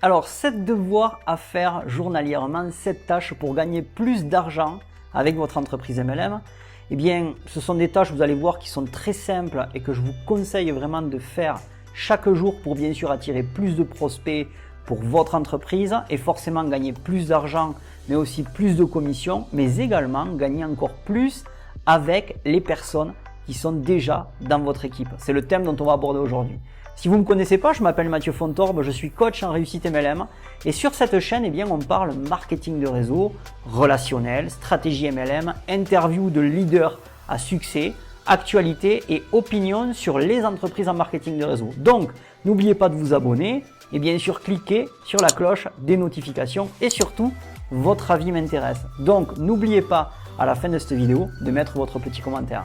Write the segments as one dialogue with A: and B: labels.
A: Alors, 7 devoirs à faire journalièrement, 7 tâches pour gagner plus d'argent avec votre entreprise MLM. Eh bien, ce sont des tâches, vous allez voir, qui sont très simples et que je vous conseille vraiment de faire chaque jour pour bien sûr attirer plus de prospects pour votre entreprise et forcément gagner plus d'argent, mais aussi plus de commissions, mais également gagner encore plus avec les personnes qui sont déjà dans votre équipe. C'est le thème dont on va aborder aujourd'hui. Si vous ne me connaissez pas, je m'appelle Mathieu Fontorbe, je suis coach en réussite MLM et sur cette chaîne, eh bien, on parle marketing de réseau, relationnel, stratégie MLM, interview de leaders à succès, actualité et opinion sur les entreprises en marketing de réseau. Donc, n'oubliez pas de vous abonner et bien sûr cliquez sur la cloche des notifications et surtout, votre avis m'intéresse. Donc, n'oubliez pas à la fin de cette vidéo de mettre votre petit commentaire.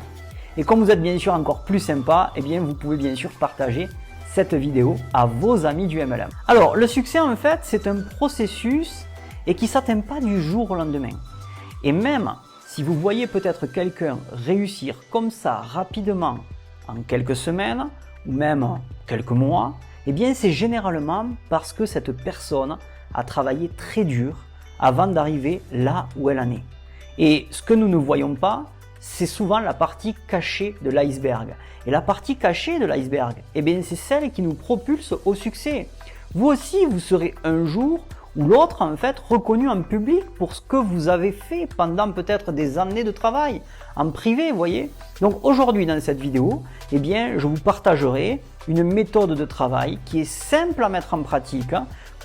A: Et comme vous êtes bien sûr encore plus sympa, eh bien, vous pouvez bien sûr partager cette vidéo à vos amis du MLM. Alors, le succès en fait, c'est un processus et qui ne s'atteint pas du jour au lendemain. Et même si vous voyez peut-être quelqu'un réussir comme ça rapidement en quelques semaines ou même quelques mois, eh bien c'est généralement parce que cette personne a travaillé très dur avant d'arriver là où elle en est. Et ce que nous ne voyons pas, c'est souvent la partie cachée de l'iceberg. Et la partie cachée de l'iceberg, eh bien c'est celle qui nous propulse au succès. Vous aussi, vous serez un jour ou l'autre en fait reconnu en public pour ce que vous avez fait pendant peut-être des années de travail en privé, vous voyez. Donc aujourd'hui dans cette vidéo, eh bien je vous partagerai une méthode de travail qui est simple à mettre en pratique,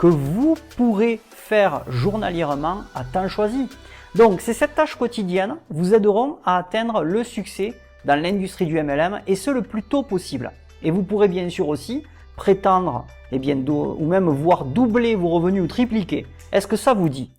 A: que vous pourrez faire journalièrement à temps choisi. Donc ces 7 tâches quotidiennes vous aideront à atteindre le succès dans l'industrie du MLM et ce le plus tôt possible. Et vous pourrez bien sûr aussi prétendre ou même voir doubler vos revenus ou tripliquer. Est-ce que ça vous dit?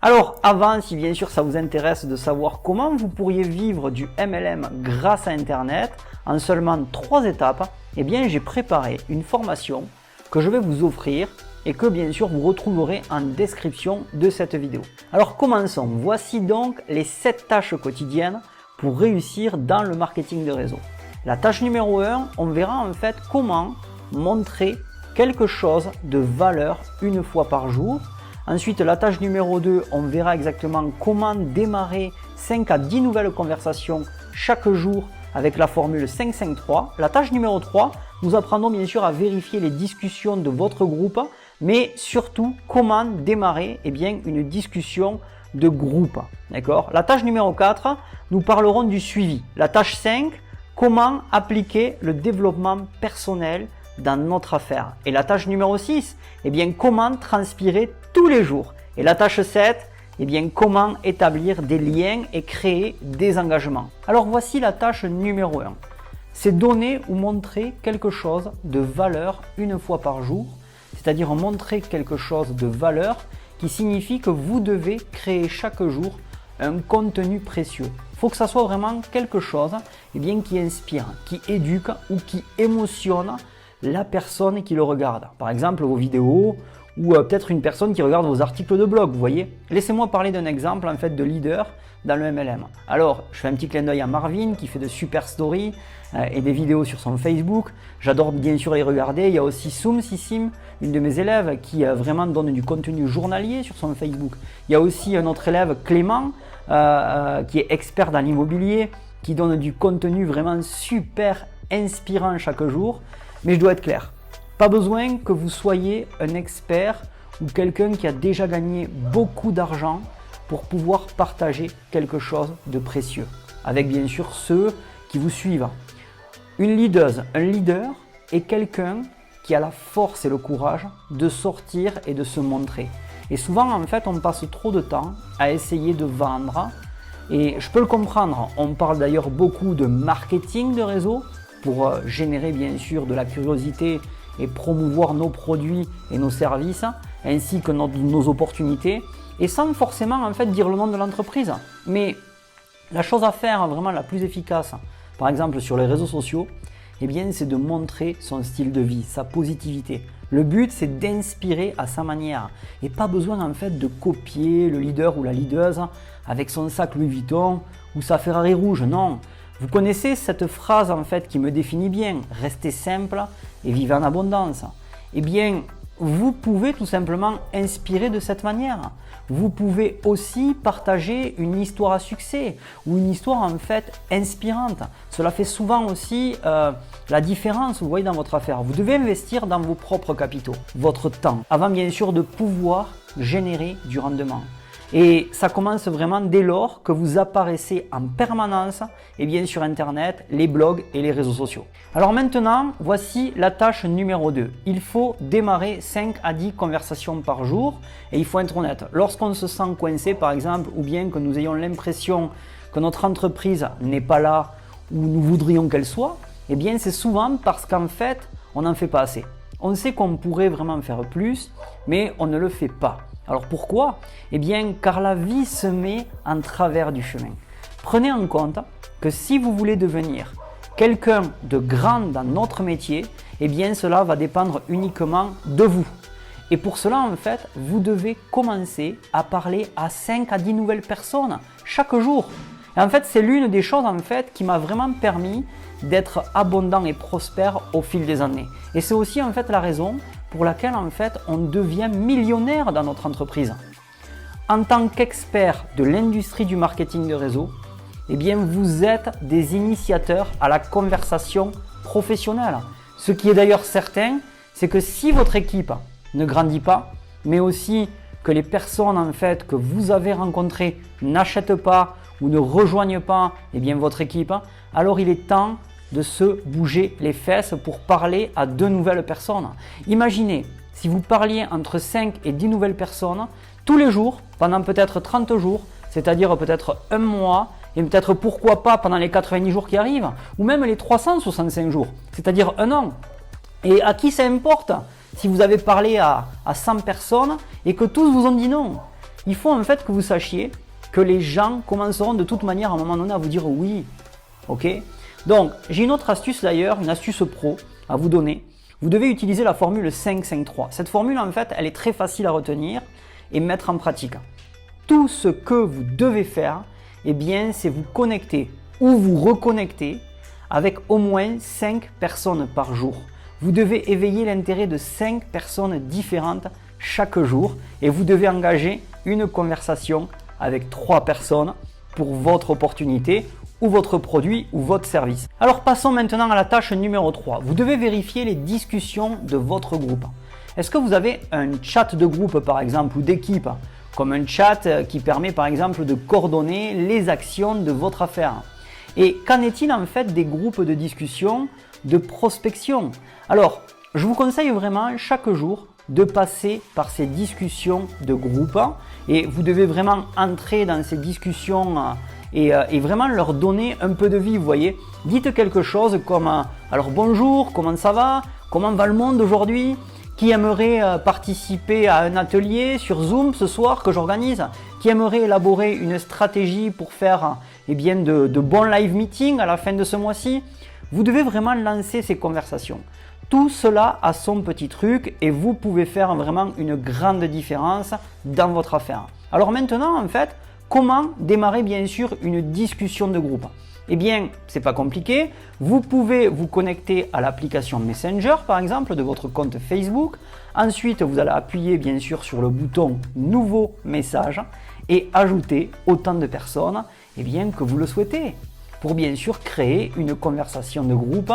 A: Alors avant, si bien sûr ça vous intéresse de savoir comment vous pourriez vivre du MLM grâce à Internet en seulement 3 étapes, eh bien j'ai préparé une formation que je vais vous offrir et que bien sûr vous retrouverez en description de cette vidéo. Alors commençons, voici donc les 7 tâches quotidiennes pour réussir dans le marketing de réseau. La tâche numéro 1, on verra en fait comment montrer quelque chose de valeur une fois par jour. Ensuite, la tâche numéro 2, on verra exactement comment démarrer 5 à 10 nouvelles conversations chaque jour avec la formule 5-5-3. La tâche numéro 3, nous apprendrons bien sûr à vérifier les discussions de votre groupe, mais surtout comment démarrer une discussion de groupe. D'accord ? La tâche numéro 4, nous parlerons du suivi. La tâche 5, comment appliquer le développement personnel dans notre affaire. Et la tâche numéro 6, comment transpirer tous les jours. Et la tâche 7, comment établir des liens et créer des engagements. Alors voici la tâche numéro 1. C'est donner ou montrer quelque chose de valeur une fois par jour, c'est-à-dire montrer quelque chose de valeur qui signifie que vous devez créer chaque jour un contenu précieux. Il faut que ça soit vraiment quelque chose qui inspire, qui éduque ou qui émotionne la personne qui le regarde. Par exemple vos vidéos ou peut-être une personne qui regarde vos articles de blog, vous voyez. Laissez-moi parler d'un exemple en fait de leader dans le MLM. Alors, je fais un petit clin d'œil à Marvin qui fait de super stories et des vidéos sur son Facebook. J'adore bien sûr les regarder. Il y a aussi Soum Sissim, une de mes élèves qui vraiment donne du contenu journalier sur son Facebook. Il y a aussi un autre élève, Clément, qui est expert dans l'immobilier, qui donne du contenu vraiment super inspirant chaque jour. Mais je dois être clair, pas besoin que vous soyez un expert ou quelqu'un qui a déjà gagné beaucoup d'argent pour pouvoir partager quelque chose de précieux avec bien sûr ceux qui vous suivent. Une leaduse, un leader est quelqu'un qui a la force et le courage de sortir et de se montrer. Et souvent en fait on passe trop de temps à essayer de vendre et je peux le comprendre, on parle d'ailleurs beaucoup de marketing de réseau pour générer bien sûr de la curiosité et promouvoir nos produits et nos services, ainsi que nos opportunités, et sans forcément en fait dire le nom de l'entreprise. Mais la chose à faire vraiment la plus efficace, par exemple sur les réseaux sociaux, c'est de montrer son style de vie, sa positivité. Le but, c'est d'inspirer à sa manière. Et pas besoin en fait de copier le leader ou la leaduse avec son sac Louis Vuitton ou sa Ferrari rouge. Non. Vous connaissez cette phrase en fait qui me définit bien. Restez simple et vivez en abondance. Eh bien, vous pouvez tout simplement inspirer de cette manière. Vous pouvez aussi partager une histoire à succès ou une histoire en fait inspirante. Cela fait souvent aussi la différence, vous voyez, dans votre affaire. Vous devez investir dans vos propres capitaux, votre temps, avant bien sûr de pouvoir générer du rendement. Et ça commence vraiment dès lors que vous apparaissez en permanence et bien sur Internet, les blogs et les réseaux sociaux. Alors maintenant, voici la tâche numéro 2. Il faut démarrer 5 à 10 conversations par jour et il faut être honnête. Lorsqu'on se sent coincé par exemple ou bien que nous ayons l'impression que notre entreprise n'est pas là où nous voudrions qu'elle soit, eh bien c'est souvent parce qu'en fait, on n'en fait pas assez. On sait qu'on pourrait vraiment faire plus, mais on ne le fait pas. Alors pourquoi? Eh bien car la vie se met en travers du chemin. Prenez en compte que si vous voulez devenir quelqu'un de grand dans notre métier, eh bien cela va dépendre uniquement de vous. Et pour cela en fait, vous devez commencer à parler à 5 à 10 nouvelles personnes chaque jour. Et en fait, c'est l'une des choses en fait qui m'a vraiment permis d'être abondant et prospère au fil des années. Et c'est aussi en fait la raison pour laquelle en fait on devient millionnaire dans notre entreprise. En tant qu'expert de l'industrie du marketing de réseau, eh bien vous êtes des initiateurs à la conversation professionnelle. Ce qui est d'ailleurs certain, c'est que si votre équipe ne grandit pas, mais aussi que les personnes en fait que vous avez rencontrées n'achètent pas ou ne rejoignent pas eh bien, votre équipe, alors il est temps de se bouger les fesses pour parler à de nouvelles personnes. Imaginez, si vous parliez entre 5 et 10 nouvelles personnes tous les jours, pendant peut-être 30 jours, c'est-à-dire peut-être un mois, et peut-être pourquoi pas pendant les 90 jours qui arrivent, ou même les 365 jours, c'est-à-dire un an. Et à qui ça importe si vous avez parlé à 100 personnes et que tous vous ont dit non? Il faut en fait que vous sachiez que les gens commenceront de toute manière à un moment donné à vous dire oui. Ok? Donc, j'ai une autre astuce d'ailleurs, une astuce pro à vous donner. Vous devez utiliser la formule 5-5-3. Cette formule, en fait, elle est très facile à retenir et mettre en pratique. Tout ce que vous devez faire, eh bien, c'est vous connecter ou vous reconnecter avec au moins 5 personnes par jour. Vous devez éveiller l'intérêt de 5 personnes différentes chaque jour et vous devez engager une conversation avec 3 personnes pour votre opportunité ou votre produit ou votre service. Alors passons maintenant à la tâche numéro 3. Vous devez vérifier les discussions de votre groupe. Est-ce que vous avez un chat de groupe par exemple ou d'équipe, comme un chat qui permet par exemple de coordonner les actions de votre affaire? Et qu'en est-il en fait des groupes de discussion, de prospection? Alors, je vous conseille vraiment chaque jour de passer par ces discussions de groupe et vous devez vraiment entrer dans ces discussions et vraiment leur donner un peu de vie, vous voyez. Dites quelque chose comme alors bonjour, comment ça va? Comment va le monde aujourd'hui? Qui aimerait participer à un atelier sur Zoom ce soir que j'organise? Qui aimerait élaborer une stratégie pour faire eh bien, de bons live meetings à la fin de ce mois-ci? Vous devez vraiment lancer ces conversations. Tout cela a son petit truc et vous pouvez faire vraiment une grande différence dans votre affaire. Alors maintenant, en fait, comment démarrer bien sûr une discussion de groupe? Eh bien, c'est pas compliqué. Vous pouvez vous connecter à l'application Messenger, par exemple, de votre compte Facebook. Ensuite, vous allez appuyer bien sûr sur le bouton Nouveau message et ajouter autant de personnes eh bien, que vous le souhaitez, pour bien sûr créer une conversation de groupe,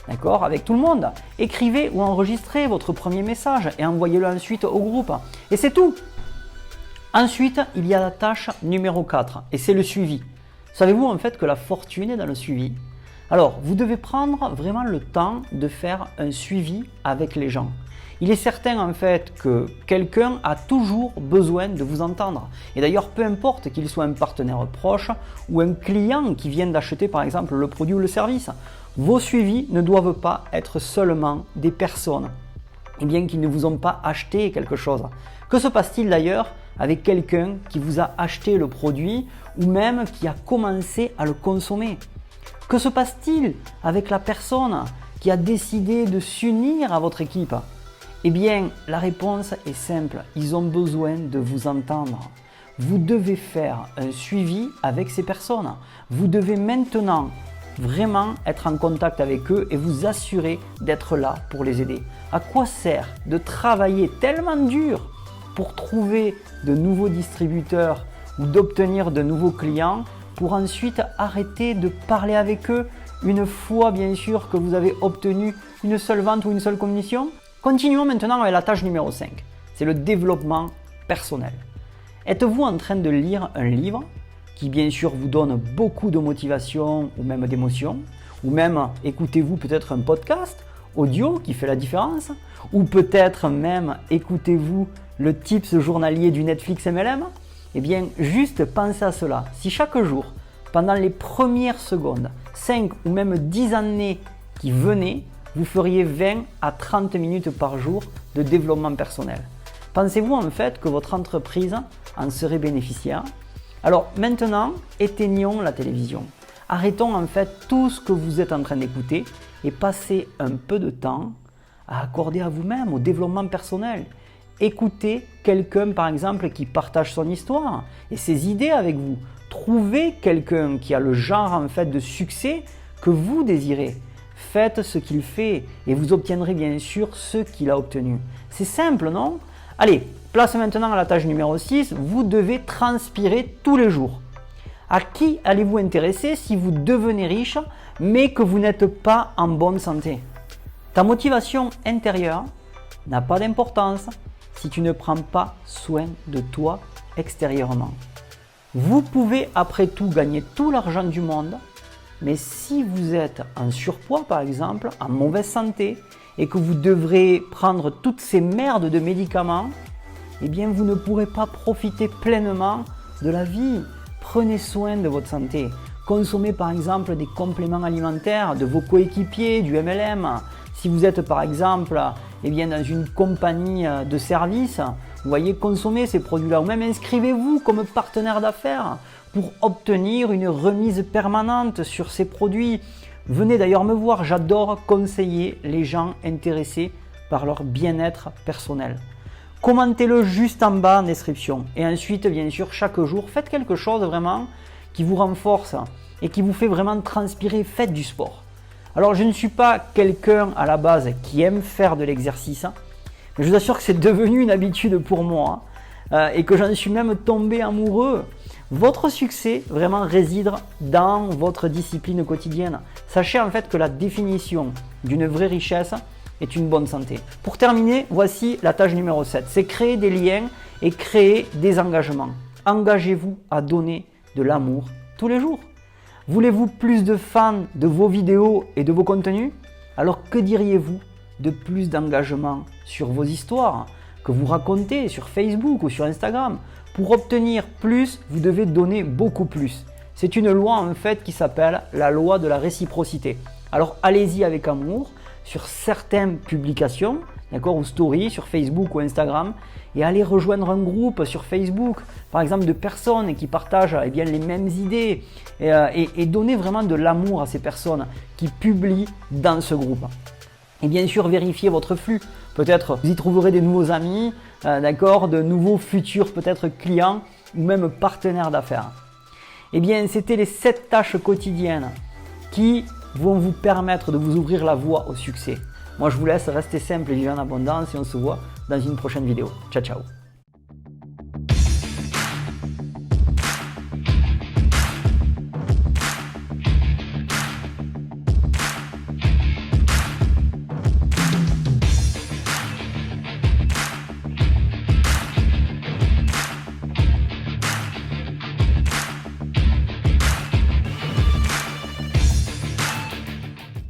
A: d'accord, avec tout le monde. Écrivez ou enregistrez votre premier message et envoyez-le ensuite au groupe. Et c'est tout. Ensuite, il y a la tâche numéro 4 et c'est le suivi. Savez-vous en fait que la fortune est dans le suivi? Alors, vous devez prendre vraiment le temps de faire un suivi avec les gens. Il est certain en fait que quelqu'un a toujours besoin de vous entendre. Et d'ailleurs, peu importe qu'il soit un partenaire proche ou un client qui vient d'acheter par exemple le produit ou le service, vos suivis ne doivent pas être seulement des personnes eh bien, qui ne vous ont pas acheté quelque chose. Que se passe-t-il d'ailleurs avec quelqu'un qui vous a acheté le produit ou même qui a commencé à le consommer? Que se passe-t-il avec la personne qui a décidé de s'unir à votre équipe? Eh bien, la réponse est simple, ils ont besoin de vous entendre. Vous devez faire un suivi avec ces personnes. Vous devez maintenant vraiment être en contact avec eux et vous assurer d'être là pour les aider. À quoi sert de travailler tellement dur pour trouver de nouveaux distributeurs ou d'obtenir de nouveaux clients pour ensuite arrêter de parler avec eux une fois bien sûr que vous avez obtenu une seule vente ou une seule commission? Continuons maintenant avec la tâche numéro 5, c'est le développement personnel. Êtes-vous en train de lire un livre qui bien sûr vous donne beaucoup de motivation ou même d'émotion, ou même écoutez-vous peut-être un podcast audio qui fait la différence, ou peut-être même écoutez-vous le tips journalier du Netflix MLM? Eh bien, juste pensez à cela. Si chaque jour, pendant les premières secondes, 5 ou même 10 années qui venaient, vous feriez 20 à 30 minutes par jour de développement personnel. Pensez-vous en fait que votre entreprise en serait bénéficiaire? Alors maintenant, éteignons la télévision. Arrêtons en fait tout ce que vous êtes en train d'écouter et passez un peu de temps à accorder à vous-même, au développement personnel. Écoutez quelqu'un par exemple qui partage son histoire et ses idées avec vous. Trouvez quelqu'un qui a le genre en fait de succès que vous désirez. Faites ce qu'il fait et vous obtiendrez bien sûr ce qu'il a obtenu. C'est simple, non? Allez, place maintenant à la tâche numéro 6, vous devez transpirer tous les jours. À qui allez-vous intéresser si vous devenez riche mais que vous n'êtes pas en bonne santé? Ta motivation intérieure n'a pas d'importance si tu ne prends pas soin de toi extérieurement. Vous pouvez après tout gagner tout l'argent du monde, mais si vous êtes en surpoids par exemple, en mauvaise santé, et que vous devrez prendre toutes ces merdes de médicaments, eh bien vous ne pourrez pas profiter pleinement de la vie. Prenez soin de votre santé. Consommez par exemple des compléments alimentaires de vos coéquipiers, du MLM. Si vous êtes par exemple dans une compagnie de service, vous voyez, consommez ces produits-là. Ou même inscrivez-vous comme partenaire d'affaires pour obtenir une remise permanente sur ces produits. Venez d'ailleurs me voir, j'adore conseiller les gens intéressés par leur bien-être personnel. Commentez-le juste en bas en description. Et ensuite, bien sûr, chaque jour, faites quelque chose vraiment qui vous renforce et qui vous fait vraiment transpirer. Faites du sport. Alors, je ne suis pas quelqu'un à la base qui aime faire de l'exercice, mais je vous assure que c'est devenu une habitude pour moi et que j'en suis même tombé amoureux. Votre succès vraiment réside dans votre discipline quotidienne. Sachez en fait que la définition d'une vraie richesse est une bonne santé. Pour terminer, voici la tâche numéro 7. C'est créer des liens et créer des engagements. Engagez-vous à donner de l'amour tous les jours. Voulez-vous plus de fans de vos vidéos et de vos contenus? Alors que diriez-vous de plus d'engagement sur vos histoires que vous racontez sur Facebook ou sur Instagram? Pour obtenir plus, vous devez donner beaucoup plus. C'est une loi en fait qui s'appelle la loi de la réciprocité. Alors allez-y avec amour sur certaines publications, d'accord, ou stories sur Facebook ou Instagram, et allez rejoindre un groupe sur Facebook, par exemple de personnes qui partagent les mêmes idées, et donnez vraiment de l'amour à ces personnes qui publient dans ce groupe. Et bien sûr, vérifiez votre flux. Peut-être vous y trouverez des nouveaux amis, d'accord, de nouveaux futurs peut-être clients ou même partenaires d'affaires. Eh bien, c'était les 7 tâches quotidiennes qui vont vous permettre de vous ouvrir la voie au succès. Moi, je vous laisse rester simple et vivre en abondance et on se voit dans une prochaine vidéo. Ciao, ciao.